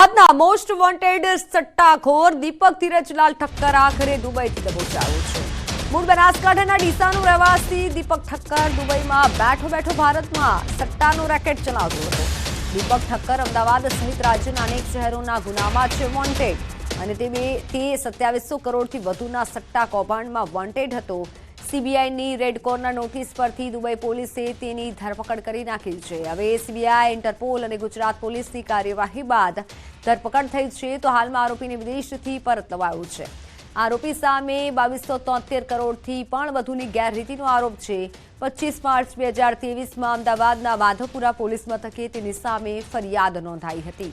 અમદાવાદના most wanted સટ્ટાખોર દીપક ધીરજલાલ ઠક્કર આખરે દુબઈથી દબોચાયો છે। મૂળ બનાસકાંઠાના ડીસાનો રહેવાસી દીપક ઠક્કર દુબઈમાં બેઠો ભારતમાં સટ્ટાનો રેકેટ ચલાવતો હતો। દીપક ઠક્કર અમદાવાદ સહિત રાજ્યના અનેક શહેરોના ગુનામાં છે વોન્ટેડ અને તે 2700 કરોડથી વધુના સટ્ટા કૌભાંડમાં વોન્ટેડ હતો। સીબીઆઈની રેડ કોર્નર નોટિસ પરથી દુબઈ પોલીસે તેની ધરપકડ કરી નાખી છે। હવે સીબીઆઈ, ઇન્ટરપોલ અને ગુજરાત પોલીસની કાર્યવાહી બાદ ધરપકડ થઈ છે તો હાલમાં આરોપીને વિદેશથી પરત લવાયો છે। આરોપી સામે 2273 કરોડથી પણ વધુની ગેરરીતિનો આરોપ છે। 25 માર્ચ 2023માં અમદાવાદના માધવપુરા પોલીસ મથકે તેની સામે ફરિયાદ નોંધાઈ હતી।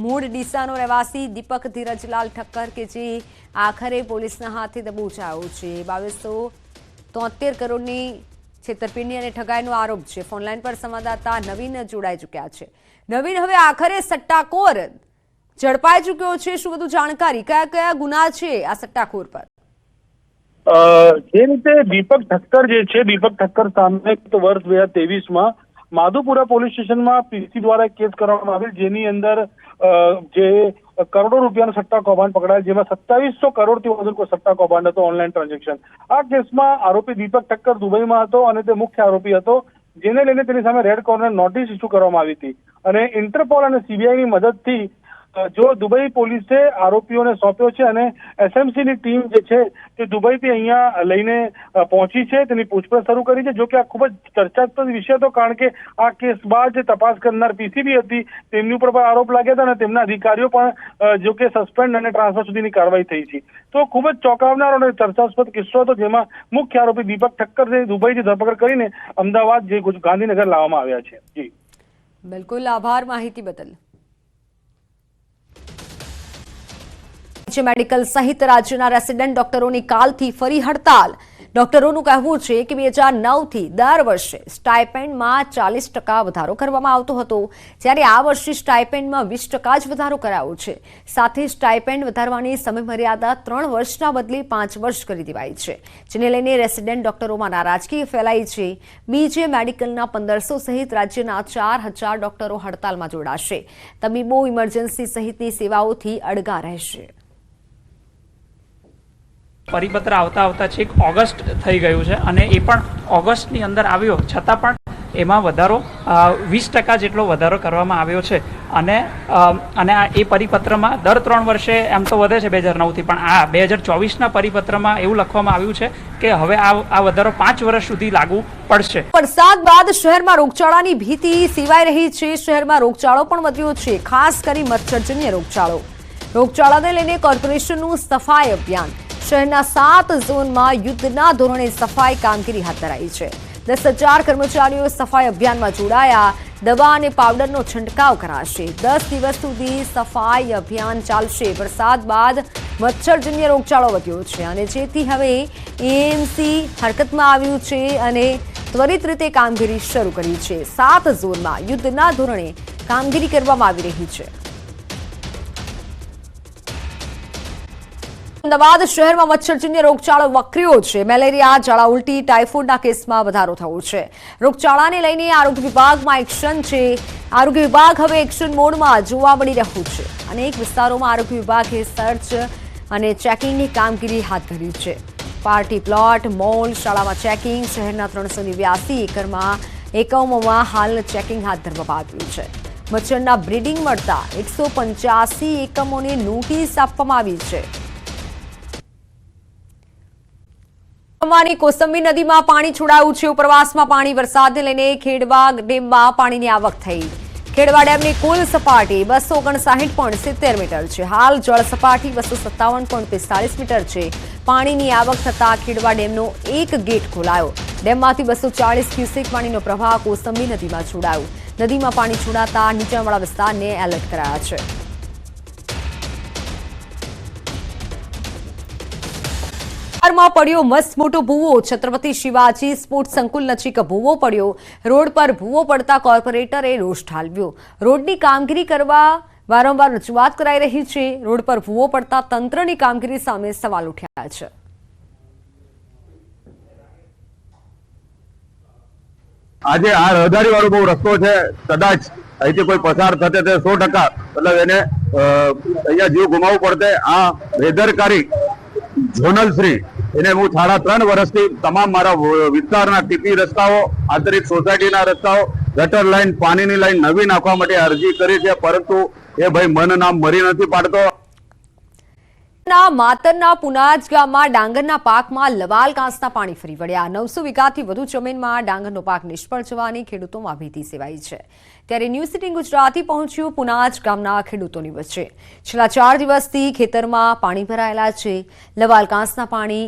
મૂળ ડીસાનો રહેવાસી દીપક ધીરજલાલ ઠક્કર કે જે આખરે પોલીસના હાથે દબોચાયો છે। 2273 કરોડની છેતરપિંડી અને ઠગાઈનો આરોપ છે। ફોનલાઈન પર સંવાદદાતા નવીન જોડાઈ ચૂક્યા છે। નવીન, હવે આખરે સટ્ટાખોર ઝડપાઈ ચૂક્યો છે, શું વધુ જાણકારી? કયા કયા ગુના છે આ સટ્ટાખોર પર? જે રીતે દીપક ઠક્કર જે છે, દીપક ઠક્કર સામે વર્ષ 2023માં માધુપુરા પોલીસ સ્ટેશનમાં પીસી દ્વારા કેસ કરવામાં આવેલ, જેની અંદર જે કરોડો રૂપિયાનો સટ્ટા કૌભાંડ પકડાયેલ, જેમાં 2700 કરોડથી વધુ સટ્ટા કૌભાંડ હતો, ઓનલાઈન ટ્રાન્ઝેક્શન। આ કેસમાં આરોપી દીપક ઠક્કર દુબઈમાં હતો અને તે મુખ્ય આરોપી હતો, જેને લઈને તેની સામે રેડ કોર્નર નોટિસ ઇસ્યુ કરવામાં આવી હતી અને ઇન્ટરપોલ અને સીબીઆઈની મદદથી જો દુબઈ પોલીસે આરોપીઓને સોંપ્યો છે અને એસએમસીની ટીમ જે છે તે દુબઈથી અહીંયા લઈને પહોંચી છે, તેની પૂછપરછ શરૂ કરી છે। જો કે આ ખૂબ જ ચર્ચાસ્પદ વિષય હતો, કારણ કે આ કેસ બાદ જે તપાસ કરનાર પીસીબી હતી તેમની ઉપર પણ આરોપ લાગ્યા હતા અને તેમના અધિકારીઓ પણ જો કે સસ્પેન્ડ અને ટ્રાન્સફર સુધીની કાર્યવાહી થઈ છે। તો ખૂબ જ ચોંકાવનારો અને ચર્ચાસ્પદ કિસ્સો હતો, જેમાં મુખ્ય આરોપી દીપક ઠક્કર દુબઈથી ધરપકડ કરીને અમદાવાદ જે ગાંધીનગર લાવવામાં આવ્યા છે। જી બિલકુલ, આભાર માહિતી બદલ। મેડિકલ સહિત રાજ્યના રેસિડેન્ટ ડોક્ટરોની કાલથી ફરી હડતાલ। ડોક્ટરોનું કહેવું છે કે 2009થી દર વર્ષે સ્ટાઇપેન્ડમાં 40% વધારો કરવામાં આવતો હતો, જ્યારે આ વર્ષે સ્ટાઇપેન્ડમાં 20% જ વધારો કરાયો છે। સાથે સ્ટાઇપેન્ડ વધારવાની સમયમર્યાદા 3 વર્ષના બદલે 5 વર્ષ કરી દેવાઈ છે, જેને લઈને રેસિડેન્ટ ડોક્ટરોમાં નારાજગી ફેલાઈ છે। બીજે મેડિકલના 1500 સહિત રાજ્યના 4000 ડોક્ટરો હડતાલમાં જોડાશે। તબીબો ઇમરજન્સી સહિતની સેવાઓથી અડગા રહેશે। પરિપત્ર આવતા છેક ઓગસ્ટ થઈ ગયું છે અને એ પણ ઓગસ્ટની અંદર આવ્યો છતાં પણ એમાં વધારો 20% જેટલો વધારો કરવામાં આવ્યો છે અને એ પરિપત્રમાં દર 3 વર્ષે એમ તો વધે છે 2009થી, પણ આ 2024ના પરિપત્રમાં એવું લખવામાં આવ્યું છે કે હવે આ વધારો 5 વર્ષ સુધી લાગુ પડશે। વરસાદ બાદ શહેરમાં રોગચાળાની ભીતિ સેવાઈ રહી છે। શહેરમાં રોગચાળો પણ વધ્યો છે, ખાસ કરી મચ્છરજન્ય રોગચાળો। રોગચાળાને લઈને કોર્પોરેશનનું સફાઈ અભિયાન। શહેરના 7 ઝોનમાં યુદ્ધના ધોરણે સફાઈ કામગીરી હાથ ધરાઈ છે। 10,000 કર્મચારીઓ સફાઈ અભિયાનમાં જોડાયા। દવા અને પાવડરનો છંટકાવ કરાશે। 10 દિવસ સુધી સફાઈ અભિયાન ચાલશે। વરસાદ બાદ મચ્છરજન્ય રોગચાળો વધ્યો છે અને જેથી હવે એએમસી હરકતમાં આવ્યું છે અને ત્વરિત રીતે કામગીરી શરૂ કરી છે। 7 ઝોનમાં યુદ્ધના ધોરણે કામગીરી કરવામાં આવી રહી છે। અમદાવાદ શહેરમાં મચ્છરજન્ય રોગચાળો વકર્યો છે। મેલેરિયા, ઝાડા ઉલટી, ટાઇફોઇડના કેસમાં વધારો થયો છે। રોગચાળાને લઈને આરોગ્ય વિભાગમાં એક્શન છે। આરોગ્ય વિભાગ હવે એક્શન મોડમાં જોવા મળી રહ્યું છે। અનેક વિસ્તારોમાં આરોગ્ય વિભાગે સર્ચ અને ચેકિંગની કામગીરી હાથ ધરી છે। પાર્ટી પ્લોટ, મોલ, શાળામાં ચેકિંગ। શહેરના 389 એકમોમાં હાલ ચેકિંગ હાથ ધરવામાં આવ્યું છે। મચ્છરના બ્રીડિંગ મળતા 185 એકમોને નોટિસ આપવામાં આવી છે। કોસંબી નદીમાં પાણી છોડાયું છે। ઉપરવાસમાં પાણી। વરસાદને લઈને ખેડવા ડેમમાં પાણીની આવક થઈ। ખેડવા ડેમની કુલ સપાટી 259.70 મીટર છે। હાલ જળ સપાટી 257.45 મીટર છે। પાણીની આવક થતાં ખેડવા ડેમનો એક ગેટ ખોલાયો। ડેમમાંથી 240 ક્યુસેક પાણીનો પ્રવાહ કોસંબી નદીમાં છોડાયો। નદીમાં પાણી છોડાતા નીચાણવાળા વિસ્તારને એલર્ટ કરાયા છે। માં પડ્યો મસ્ત મોટો ભૂવો। છત્રપતિ શિવાજી સ્પોર્ટ્સ સંકુલ નજીક ભૂવો પડ્યો। રોડ પર ભૂવો પડતા કોર્પોરેટરે રોષ ઠાલવ્યો। રોડની કામગીરી કરવા વારંવાર રજૂઆત કરાઈ રહી છે। રોડ પર ભૂવો પડતા તંત્રની કામગીરી સામે સવાલ ઉઠ્યા છે। આજે આ રહદારી વાળો બહુ રસ્તો છે, કદાચ અહીંથી કોઈ પસાર થતે તે 100% મતલબ એને અહીંયા જીવ ગુમાવવું પડતે. આ બેદરકારી ઝોનલ શ્રી એને હું 3.5 વર્ષથી તમામ મારા વિસ્તારના ટીપી રસ્તાઓ, આંતરિક સોસાયટીના રસ્તાઓ, ગટર લાઈન, પાણીની લાઈન નવી નાખવા માટે અરજી કરી છે, પરંતુ એ ભાઈ મન નામ મરી નથી પાડતો. માતરના પુનાજ ગામમાં ડાંગરના પાકમાં લવાલ કાંસના પાણી ફરી વળ્યા. 900 વીઘાથી વધુ જમીનમાં ડાંગરનો પાક નિષ્ફળ જવાની ખેડૂતોમાં ભીતિ સેવાઈ છે. ત્યારે ન્યૂઝ 18 ગુજરાતી પહોંચ્યું પુનાજ ગામના ખેડૂતોની વચ્ચે. છેલ્લા 4 દિવસથી ખેતરમાં પાણી ભરાયેલા છે. લવાલ કાંસના પાણી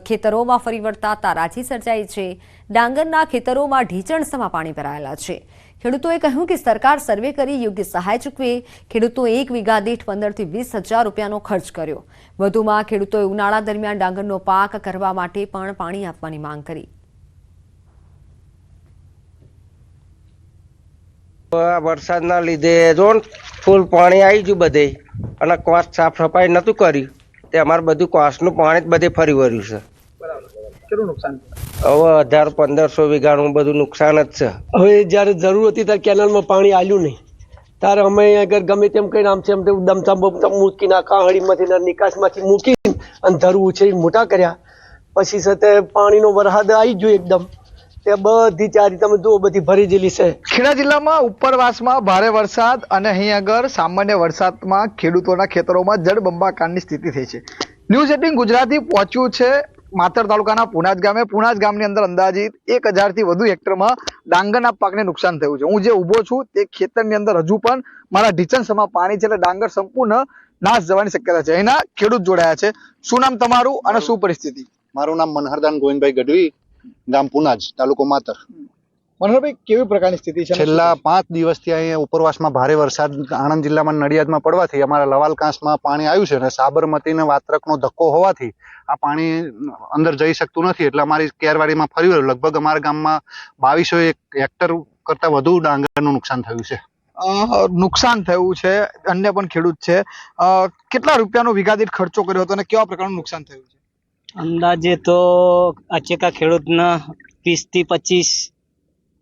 ખેતરોમાં ફરી વળતા તારાજી સર્જાઈ છે. ડાંગરના ખેતરોમાં ઢીચણસમાં પાણી ભરાયેલા છે. ખેડૂતોએ કહ્યું કે સરકાર સર્વે કરી યોગ્ય સહાય ચૂકવે. ખેડૂતોએ 1 વીઘા દીઠ 15,000 થી 20,000 રૂપિયાનો ખર્ચ કર્યો. વધુમાં ખેડૂતોએ ઉનાળા દરમિયાન ડાંગરનો પાક કરવા માટે પણ પાણી આપવાની માંગ કરી. વરસાદના લીધે જો ફૂલ પાણી આવી ગયું બધે, અને કોસ સાફ સફાઈ નતું કર્યું તે અમારે બધું કોસનું પાણી જ બધે ફરી વળ્યું છે. કેટલું નુકસાન? હવે 1,000-1,500 વીઘાનું બધું નુકસાન જ છે. હવે જ્યારે જરૂર હતી ત્યારે કેનાલમાં પાણી આવ્યું નહીં, ત્યારે અમે આગળ ગમે તેમ કહીને આમ છે એમ દમતા બમતા મૂકી નાખા, હળીમાંથી નિકાસમાંથી મૂકી અને ધરું ઉછેરી મોટા કર્યા. પછી સાથે પાણીનો વરસાદ આવી ગયો એકદમ, તે બધી ચારી તમે જુઓ બધી ભરી ગયેલી છે. ખેડા જિલ્લામાં ઉપરવાસમાં ભારે વરસાદ અને અહીં આગળ સામાન્ય વરસાદમાં ખેડૂતોના ખેતરોમાં જળબંબાકારની સ્થિતિ થઈ છે. ન્યૂઝ 18 ગુજરાતી પહોંચ્યું છે માતર તાલુકાના પુનાજ ગામે. પુનાજ ગામની અંદર અંદાજિત 1,000 થી વધુ હેક્ટરમાં ડાંગરના પાકને નુકસાન થયું છે. હું જે ઊભો છું તે ખેતરની અંદર હજુ પણ મારા ઢીચણસમાં પાણી છે, એટલે ડાંગર સંપૂર્ણ નાશ જવાની શક્યતા છે. અહીંના ખેડૂત જોડાયા છે. શું નામ તમારું અને શું પરિસ્થિતિ? મારું નામ મનહરદાન ગોવિંદભાઈ ગઢવી, ગામ પુનાજ, તાલુકો માતર. મનહરભાઈ, કેવી પ્રકારની સ્થિતિ છે? છેલ્લા 5 દિવસથી અહીંયા ઉપરવાસમાં ભારે વરસાદ આણંદ જિલ્લામાં નડિયાદમાં પડવાથી અમારા લવાલ કાંસમાં પાણી આવ્યું છે, અને સાબરમતી ને વાત્રકનો ધક્કો હોવાથી આ પાણી અંદર જઈ શકતું નથી, એટલે અમારી કેરવાડીમાં ફરી વળ્યું. લગભગ અમારા ગામમાં 2200 હેક્ટર કરતા વધુ ડાંગરનું નુકસાન થયું છે. નુકસાન થયું છે. અન્ય પણ ખેડૂત છે. કેટલા રૂપિયાનો વીઘા દીઠ ખર્ચો કર્યો હતો અને કેવા પ્રકારનું નુકસાન થયું છે? અંદાજે તો આચેકા ખેડૂતના 20 થી 25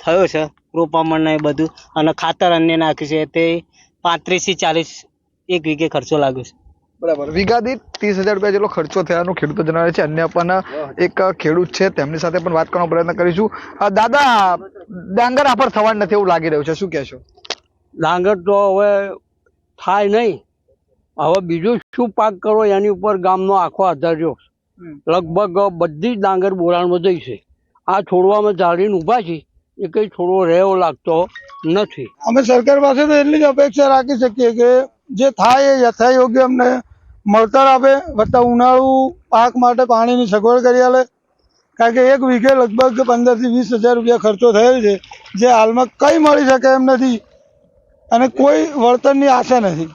થયો છે. રોપામણ ને બધું અને ખાતર અન્ય નાખ્યું છે તે 35 થી 40 એક વીઘે ખર્ચો લાગ્યો છે. બરાબર. વીઘા દીઠ 30,000 રૂપિયા જેટલો ખર્ચો થયાનું ખેડૂતો જણાવે છે. અન્ય પણ એક ખેડૂત છે, તેમની સાથે પણ વાત કરવાનો પ્રયત્ન કરીશું. દાદા, ડાંગર આફર થવાનું નથી એવું લાગી રહ્યું છે, શું કહેશો? ડાંગર તો હવે થાય નહીં. હવે બીજું શું પાક કરો એની ઉપર ગામનો આખો આધાર રહ્યો. લગભગ બધી જ ડાંગર બોરાણમાં જઈ છે. આ છોડવામાં ઝાડીને ઊભા છે, એ કઈ છોડવો રહેવો લાગતો નથી. અમે સરકાર પાસે તો એટલી જ અપેક્ષા રાખી શકીએ કે જે થાય એ યથાયોગ્ય અમને મળતર આપે, વત્તા ઉનાળુ પાક માટે પાણીની સગવડ કરી આલે. કારણ કે 1 વીઘે લગભગ 15,000 થી 20,000 રૂપિયા ખર્ચો થયેલ છે, જે હાલમાં કંઈ મળી શકે એમ નથી અને કોઈ વળતરની આશા નથી.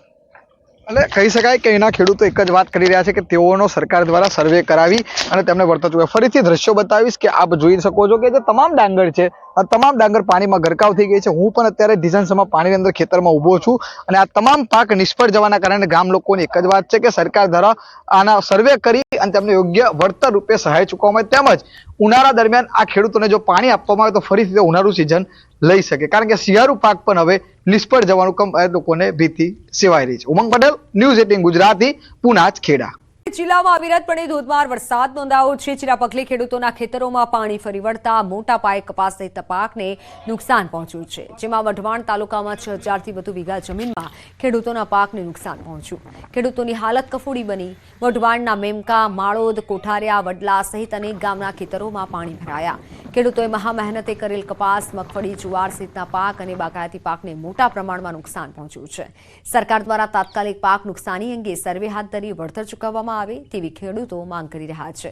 એટલે કહી શકાય કે એના ખેડૂતો એક જ વાત કરી રહ્યા છે કે તેઓનો સરકાર દ્વારા સર્વે કરાવી અને તેમને વળતર ચૂકવે. ફરીથી દ્રશ્યો બતાવીશ કે આપ જોઈ શકો છો કે જે તમામ ડાંગર છે, આ તમામ ડાંગર પાણીમાં ગરકાવ થઈ ગઈ છે. હું પણ અત્યારે ઢીચણસમાં પાણીની અંદર ખેતરમાં ઊભો છું, અને આ તમામ પાક નિષ્ફળ જવાના કારણે ગામ લોકોની એક જ વાત છે કે સરકાર દ્વારા આના સર્વે કરી અને તેમને યોગ્ય વળતર રૂપે સહાય ચૂકવવામાં આવે, તેમજ ઉનાળા દરમિયાન આ ખેડૂતોને જો પાણી આપવામાં આવે તો ફરીથી ઉનાળુ સિઝન લઈ શકે, કારણ કે શિયાળુ પાક પણ હવે નિષ્ફળ જવાનું લોકોને ભીતિ સેવાઈ રહી છે. ઉમંગ પટેલ, ન્યૂઝ 18 ગુજરાતી, પુનાજ, ખેડા. જિલ્લામાં અવિરતપણે ધોધમાર વરસાદ નોંધાયો છે. જેના પગલે ખેડૂતોના ખેતરોમાં પાણી ફરી વળતા મોટા પાયે કપાસ સહિત પાકને નુકસાન પહોંચ્યું છે. જેમાં વઢવાણ તાલુકામાં 6,000 થી વધુ વીઘા જમીનમાં ખેડૂતોના પાકને નુકસાન પહોંચ્યું. ખેડૂતોની હાલત કફોડી બની. વઢવાણના મેમકા, માળોદ, કોઠારિયા, વડલા સહિત અનેક ગામના ખેતરોમાં પાણી ભરાયા. ખેડૂતોએ મહા મહેનતે કરેલ કપાસ, મગફળી, જુવાર સહિતના પાક અને બાગાયતી પાકને મોટા પ્રમાણમાં નુકસાન પહોંચ્યું છે. સરકાર દ્વારા તાત્કાલિક પાક નુકસાની અંગે સર્વે હાથ ધરી વળતર ચૂકવવામાં આવે તેવી ખેડૂતો માંગ કરી રહ્યા છે.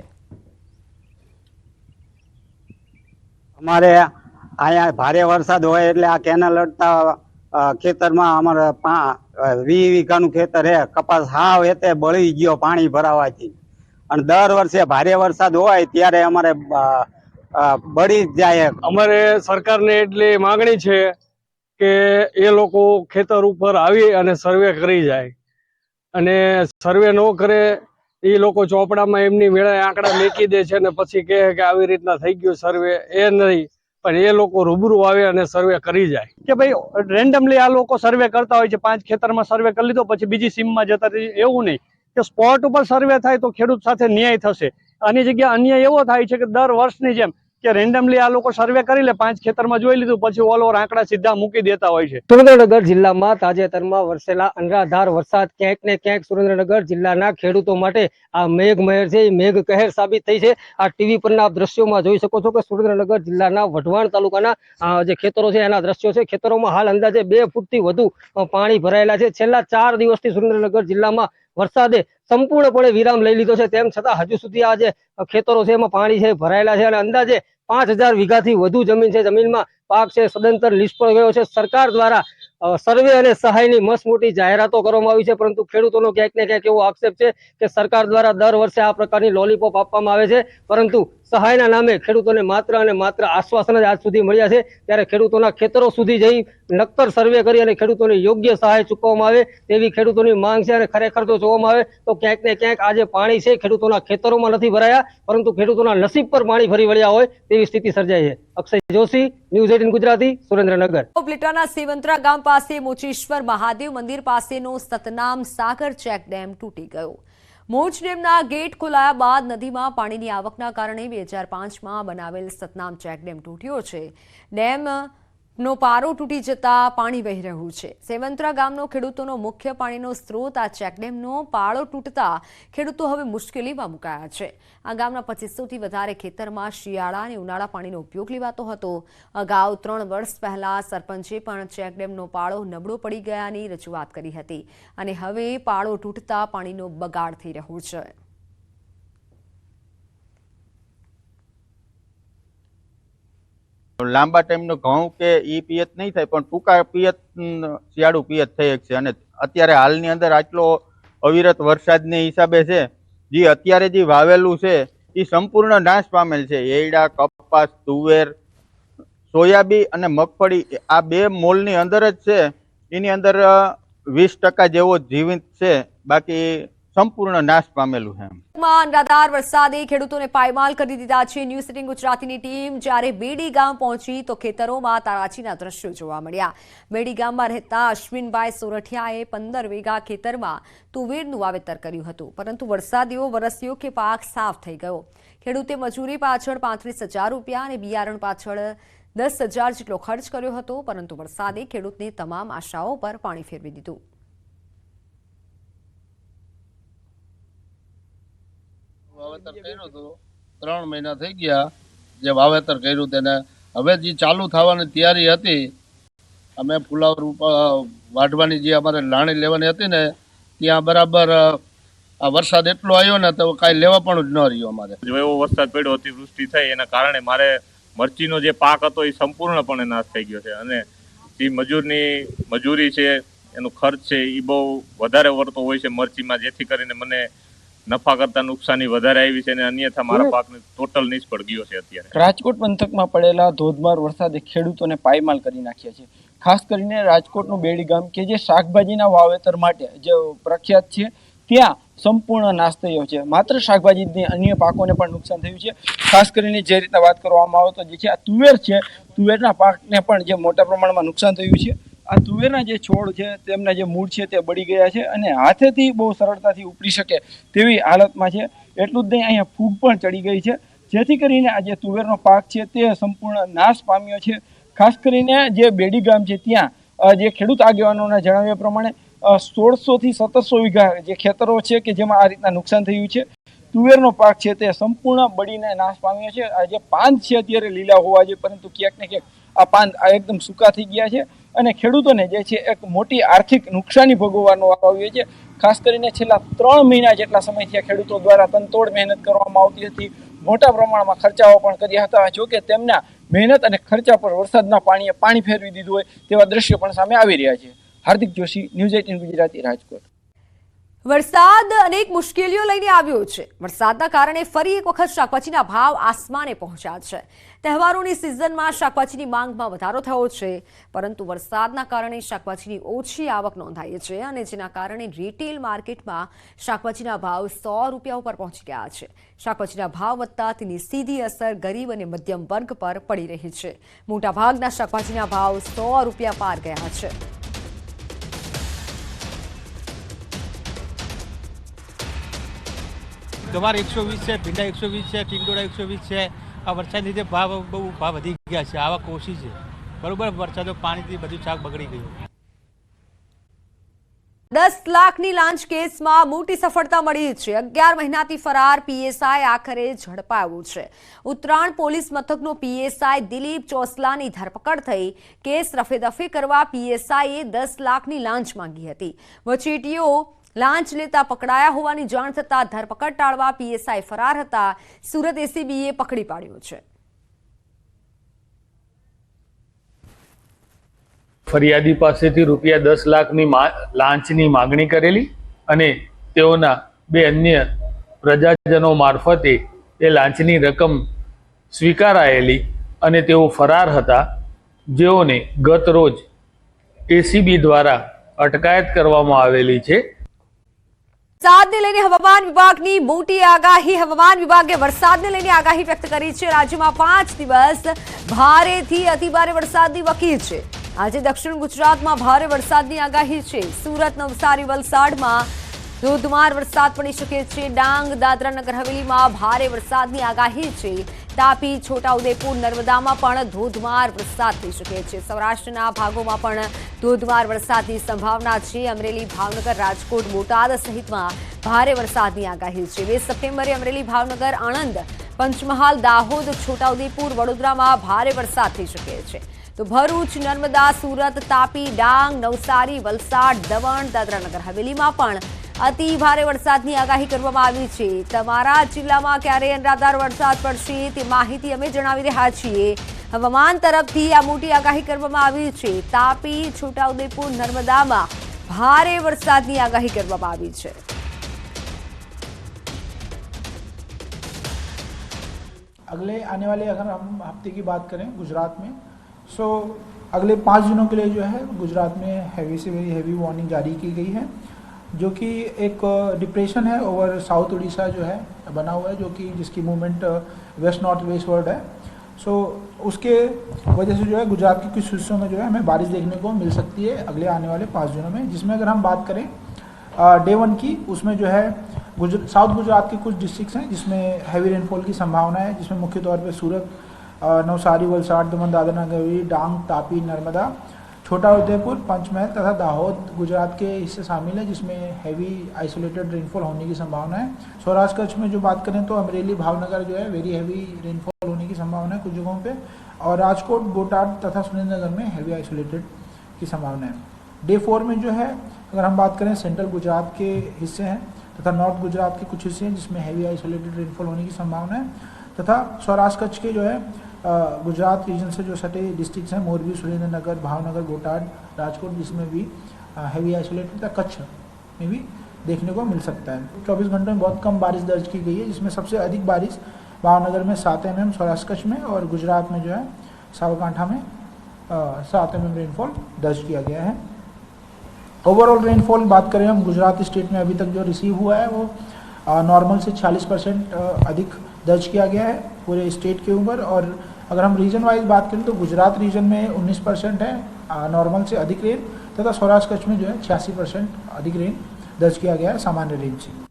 અમારે અહીંયા ભારે વરસાદ હોય એટલે આ કેનાલ અડતા ખેતરમાં અમારે 20 વીઘાનું ખેતર હે. કપાસ હાવ એતે બળી ગયો પાણી ભરાવાથી, અને દર વર્ષે ભારે વરસાદ હોય ત્યારે અમારે બળી જાય. અમારે સરકારને એટલી માંગણી છે કે એ લોકો ખેતર ઉપર આવી અને સર્વે કરી જાય, અને સર્વે ન કરે એ લોકો ચોપડામાં એમની મેળે આંકડા મેકી દે છે ને પછી કહે કે આવી રીતના થઈ ગયું સર્વે. એ નહીં, પણ એ લોકો રૂબરૂ આવે અને સર્વે કરી જાય કે ભાઈ રેન્ડમલી આ લોકો સર્વે કરતા હોય છે, 5 ખેતરમાં સર્વે કરી લીધો પછી બીજી સીમમાં જતા રહે, એવું નહીં કે સ્પોટ ઉપર સર્વે થાય તો ખેડૂત સાથે ન્યાય થશે. આની જગ્યાએ અન્યાય એવો થાય છે કે દર વર્ષની જેમ કે રેન્ડમલી આ લોકો સર્વે કરી લે, 5 ખેતરમાં જોઈ લીધું પછી ઓલ ઓવર આંકડા સીધા મૂકી દેતા હોય છે. સુરેન્દ્રનગર જિલ્લામાં તાજેતરમાં વરસેલા અનરાધાર વરસાદ ક્યાંક ને ક્યાંક સુરેન્દ્રનગર જિલ્લાના ખેડૂતો માટે આ મેઘમહેર છે એ મેઘ કહેર સાબિત થઈ છે. આ ટીવી પરના આપ દ્રશ્યોમાં જોઈ શકો છો કે સુરેન્દ્રનગર જિલ્લાના વઢવાણ તાલુકાના જે ખેતરો છે એના દ્રશ્યો છે. ખેતરોમાં હાલ અંદાજે 2 ફૂટથી વધુ પાણી ભરાયેલા છે. છેલ્લા 4 દિવસથી સુરેન્દ્રનગર જિલ્લામાં વરસાદે સંપૂર્ણપણે વિરામ લઈ લીધો છે. તેમ છતાં હજુ સુધી આ જે ખેતરો છે એમાં પાણી છે ભરાયેલા છે અને અંદાજે 5000 વીઘાથી વધુ જમીન છે, જમીનમાં પાક છે સદંતર નિષ્ફળ ગયો છે. સરકાર દ્વારા સર્વે અને સહાયની મસ્ત મોટી જાહેરાતો કરવામાં આવી છે, પરંતુ ખેડૂતોનો ક્યાંક ને ક્યાંક એવો આક્ષેપ છે કે સરકાર દ્વારા દર વર્ષે આ પ્રકારની લોલીપોપ આપવામાં આવે છે, પરંતુ સહાયના નામે ખેડૂતોને માત્ર અને માત્ર આશ્વાસન જ આજ સુધી મળ્યા છે. ત્યારે ખેડૂતોના ખેતરો સુધી જઈ નક્કર સર્વે કરી અને ખેડૂતોને યોગ્ય સહાય ચૂકવવામાં આવે તેવી ખેડૂતોની માંગ છે. અને ખરેખર જો જોવામાં આવે તો ક્યાંક ને ક્યાંક આ જે પાણી છે ખેડૂતોના ખેતરોમાં નથી ભરાયા, પરંતુ ખેડૂતોના નસીબ પર પાણી ફરી વળ્યા હોય તેવી સ્થિતિ સર્જાઈ છે. અક્ષય જોશી, ન્યૂઝ 18 ગુજરાતી, સુરેન્દ્રનગર. ઉપલેટાના સેવંત્રા ગામ પાસે મોચેશ્વર મહાદેવ મંદિર પાસેનો સતનામ સાગર ચેક ડેમ તૂટી ગયો. મોચ ડેમના ગેટ ખોલાયા બાદ નદીમાં પાણીની આવકના કારણે 2005માં બનાવેલ સતનામ ચેક ડેમ તૂટ્યો છે. ડેમનો પારો તૂટી જતા પાણી વહી રહ્યું છે. સેવંત્રા ગામનો ખેડૂતોનો મુખ્ય પાણીનો સ્ત્રોત આ ચેકડેમનો પાળો તૂટતા ખેડૂતો હવે મુશ્કેલીમાં મુકાયા છે. આ ગામના 2500થી વધારે ખેતરમાં શિયાળા અને ઉનાળા પાણીનો ઉપયોગ લેવાતો હતો. અગાઉ 3 વર્ષ પહેલા સરપંચે પણ ચેકડેમનો પાળો નબળો પડી ગયાની રજૂઆત કરી હતી અને હવે પાળો તૂટતા પાણીનો બગાડ થઈ રહ્યો છે. લાંબા ટાઈમનો ઘઉં કે ઈ પિયત નહીં થાય, પણ ટૂંકા પિયત શિયાળુ પિયત થઈ શકશે. અને અત્યારે હાલની અંદર આટલો અવિરત વરસાદને હિસાબે છે જે અત્યારે જે વાવેલું છે એ સંપૂર્ણ નાશ પામેલ છે. એરડા, કપાસ, તુવેર, સોયાબીન અને મગફળી આ 2 મોલની અંદર જ છે. એની અંદર 20% જેવો જીવિત છે, બાકી સંપૂર્ણ નાશ પામેલું છે. અનરાધાર વરસાદે ખેડૂતોને પાયમાલ કરી દીધા છે. ન્યૂઝ 18 ગુજરાતીની ટીમ જ્યારે બેડી ગામ પહોંચી તો ખેતરોમાં તારાજીના દ્રશ્યો જોવા મળ્યા. બેડી ગામમાં રહેતા અશ્વિનભાઈ સોરઠિયાએ 15 વીઘા ખેતરમાં તુવેરનું વાવેતર કર્યું હતું, પરંતુ વરસાદ એવો વરસ્યો કે પાક સાફ થઈ ગયો. ખેડૂતે મજૂરી પાછળ 35,000 રૂપિયા અને બિયારણ પાછળ 10,000 જેટલો ખર્ચ કર્યો હતો, પરંતુ વરસાદે ખેડૂતની તમામ આશાઓ પર પાણી ફેરવી દીધું. વાવેતર કર્યું હતું, 3 મહિના થઈ ગયા જે વાવેતર કર્યું તેને. હવે જે ચાલુ થવાની તૈયારી હતી, અમે ફુલાવર વાઢવાની જે અમારે લાણી લેવાની હતી ને ત્યાં બરાબર આ વરસાદ એટલો આવ્યો ને તો કાંઈ લેવા પણ જ ન રહ્યો. અમારે એવો વરસાદ પડ્યો, અતિવૃષ્ટિ થઈ એના કારણે મારે મરચીનો જે પાક હતો એ સંપૂર્ણપણે નાશ થઈ ગયો છે. અને જે મજૂરી છે એનો ખર્ચ છે એ બહુ વધારે વળતો હોય છે મરચીમાં, જેથી કરીને મને નફા કરતા નુકસાની વધારે આવી છે અને અન્યથા મારા પાકને ટોટલ નિષ્ફળ ગયો છે. અત્યારે રાજકોટ પંથકમાં પડેલા ધોધમાર વરસાદે ખેડૂતોને પાયમાલ કરી નાખ્યા છે. ખાસ કરીને રાજકોટનું બેડી ગામ કે જે શાકભાજીના વાવેતર માટે જે પ્રખ્યાત છે ત્યાં સંપૂર્ણ નાશ થયો છે. માત્ર શાકભાજી અન્ય પાકોને પણ નુકસાન થયું છે. ખાસ કરીને જે રીતના વાત કરવામાં આવે તો જે છે આ તુવેર છે, તુવેરના પાકને પણ જે મોટા પ્રમાણમાં નુકસાન થયું છે. આ તુવેરના જે છોડ છે તેમના જે મૂળ છે તે બળી ગયા છે અને હાથેથી બહુ સરળતાથી ઉપડી શકે તેવી હાલતમાં છે. એટલું જ નહીં, અહીંયા ફૂગ પણ ચડી ગઈ છે, જેથી કરીને આ જે તુવેરનો પાક છે તે સંપૂર્ણ નાશ પામ્યો છે. ખાસ કરીને જે બેડી ગામ છે ત્યાં જે ખેડૂત આગેવાનોના જણાવ્યા પ્રમાણે 1600થી 1700 વીઘા જે ખેતરો છે કે જેમાં આ રીતના નુકસાન થયું છે. તુવેરનો પાક છે તે સંપૂર્ણ બળીને નાશ પામ્યો છે. આ જે પાન છે અત્યારે લીલા હોવા જોઈએ, પરંતુ ક્યાંક ને ક્યાંક આ પાન એકદમ સૂકા થઈ ગયા છે અને ખેડૂતોને જે છે એક મોટી આર્થિક નુકસાની ભોગવવાનો વારો આવ્યો છે. ખાસ કરીને છેલ્લા 3 મહિના જેટલા સમયથી ખેડૂતો દ્વારા તનતોડ મહેનત કરવામાં આવતી હતી, મોટા પ્રમાણમાં ખર્ચાઓ પણ કર્યા હતા. જોકે તેમના મહેનત અને ખર્ચા પર વરસાદના પાણીએ પાણી ફેરવી દીધું હોય તેવા દ્રશ્યો પણ સામે આવી રહ્યા છે. હાર્દિક જોશી, ન્યૂઝ 18 ગુજરાતી, રાજકોટ. વરસાદ અનેક મુશ્કેલીઓ લઈને આવ્યો છે. વરસાદના કારણે ફરી એક વખત શાકભાજીના ભાવ આસમાને પહોંચ્યા છે. તહેવારોની સિઝનમાં શાકભાજીની માંગમાં વધારો થયો છે, પરંતુ વરસાદના કારણે શાકભાજીની ઓછી આવક નોંધાઈ છે અને જેના કારણે રિટેલ માર્કેટમાં શાકભાજીના ભાવ 100 રૂપિયા ઉપર પહોંચી ગયા છે. શાકભાજીના ભાવ વધતા તેની સીધી અસર ગરીબ અને મધ્યમ વર્ગ પર પડી રહી છે. મોટાભાગના શાકભાજીના ભાવ 100 રૂપિયા પાર ગયા છે. ગવાર 120 છે, ભીંડા 120 છે, ટીંડોળા 120 છે. આ વરસાદ લીધે ભાવ વધી ગયા છે, આવક ઓછી છે. બરોબર, વરસાદો પાણીથી બધું શાક બગડી ગયું. 10 લાખની લાંચ કેસમાં મોટી સફળતા મળી છે. 11 મહિનાથી ફરાર પીએસઆઈ આખરે ઝડપાયો છે. ઉત્તરાયણ પોલીસ મથકનો પીએસઆઈ દિલીપ ચોસલાની ધરપકડ થઈ. કેસ રફેદફી કરવા પીએસઆઈએ 10 લાખની લાંચ માંગી હતી. વચેટીઓ લાંચ લેતા પકડાયા હોવાની જાણ થતા ધરપકડ ટાળવા પીએસઆઈ ફરાર હતા. સુરત એસીબીએ પકડી પાડ્યો છે. ફરિયાદી પાસેથી રૂપિયા 10 લાખની લાંચની માગણી કરેલી અને તેઓના 2 અન્ય પ્રજાજનો મારફતે એ લાંચની રકમ સ્વીકારાયેલી અને તેઓ ફરાર હતા, જેઓને ગત રોજ એસીબી દ્વારા અટકાયત કરવામાં આવેલી છે. વરસાદને લઈને હવામાન વિભાગની મોટી આગાહી. હવામાન વિભાગે વરસાદને લઈને આગાહી વ્યક્ત કરી છે. રાજ્યમાં 5 દિવસ ભારેથી અતિભારે વરસાદની વકી છે. આજે દક્ષિણ ગુજરાતમાં ભારે વરસાદની આગાહી છે. સુરત, નવસારી, વલસાડમાં ધોધમાર વરસાદ પડી શકે છે. ડાંગ, દાદરા નગર હવેલીમાં ભારે વરસાદની આગાહી છે. તાપી, છોટાઉદેપુર, નર્મદામાં પણ ધોધમાર વરસાદ થઈ શકે છે. સૌરાષ્ટ્રના ભાગોમાં પણ ધોધમાર વરસાદની સંભાવના છે. અમરેલી, ભાવનગર, રાજકોટ, બોટાદ સહિતમાં ભારે વરસાદની આગાહી છે. 2 સપ્ટેમ્બરે અમરેલી, ભાવનગર, આણંદ, પંચમહાલ, દાહોદ, છોટાઉદેપુર, વડોદરામાં ભારે વરસાદ થઈ શકે છે. તો ભરૂચ, નર્મદા, સુરત, તાપી, ડાંગ, નવસારી, વલસાડ, દમણ, દાદરા નગર હવેલીમાં પણ અતિ ભારે વરસાદની આગાહી કરવામાં આવી છે. તમારા જિલ્લામાં ક્યારે અનરાધાર વરસાદ પડશે તે માહિતી અમે જણાવી રહ્યા છીએ. હવામાન તરફથી આ મોટી આગાહી કરવામાં આવી છે. તાપી, છોટાઉદેપુર, નર્મદામાં ભારે વરસાદની આગાહી કરવામાં આવી છે. अगले आने वाले अगर हम हफ्ते की बात करें गुजरात में, सो अगले 5 दिनों के लिए जो है गुजरात में हैवी से वेरी हैवी वार्निंग जारी की गई है, जो कि एक डिप्रेशन है ओवर साउथ उड़ीसा जो है बना हुआ है, जो कि जिसकी movement west north west word है. सो उसके वजह से जो है गुजरात के कुछ हिस्सों में जो है हमें बारिश देखने को मिल सकती है अगले आने वाले 5 दिनों में. जिसमें अगर हम बात करें डे 1 की, उसमें जो है साउथ गुजरात के कुछ डिस्ट्रिक्ट्स हैं जिसमें हैवी रेनफॉल की संभावना है, जिसमें मुख्य तौर पे सूरत, नवसारी, वलसाड़, दमन, दादरा नगर हवेली, डांग, तापी, नर्मदा, छोटा उदयपुर, पंचमहल तथा दाहोद गुजरात के हिस्से शामिल है, जिसमें हैवी आइसोलेटेड रेनफॉल होने की संभावना है. सौराष्ट्र कच्छ में जो बात करें तो अमरेली, भावनगर जो है वेरी हैवी रेनफॉल होने की संभावना है कुछ जगहों पे, और राजकोट, बोटाद तथा सुरेंद्रनगर में हैवी आइसोलेटेड की संभावना है. डे 4 में जो है अगर हम बात करें सेंट्रल गुजरात के हिस्से हैं तथा नॉर्थ गुजरात के कुछ हिस्से हैं जिसमें हैवी आइसोलेटेड रेनफॉल होने की संभावना है, तथा सौराष्ट्र कच्छ के जो है गुजरात रीजन से जो सटे डिस्ट्रिक्ट्स हैं मोरबी, सुरेंद्रनगर, भावनगर, बोटाद, राजकोट, जिसमें भी हैवी आइसोलेटेड तथा कच्छ में भी देखने को मिल सकता है. 24 घंटों में बहुत कम बारिश दर्ज की गई है, जिसमें सबसे अधिक बारिश भावनगर में 7 mm, सौराष्ट्र कच्छ में, और गुजरात में जो है साबरकांठा में 7 mm रेनफॉल दर्ज किया गया है. ओवरऑल रेनफॉल बात करें हम गुजरात स्टेट में अभी तक जो रिसीव हुआ है वो नॉर्मल से 40% अधिक दर्ज किया गया है पूरे स्टेट के ऊपर. और अगर हम रीजन वाइज बात करें तो गुजरात रीजन में 19% है नॉर्मल से अधिक रेन, तथा सौराष्ट्र कच्छ में जो है 86% अधिक रेन दर्ज किया गया है सामान्य रेंज से.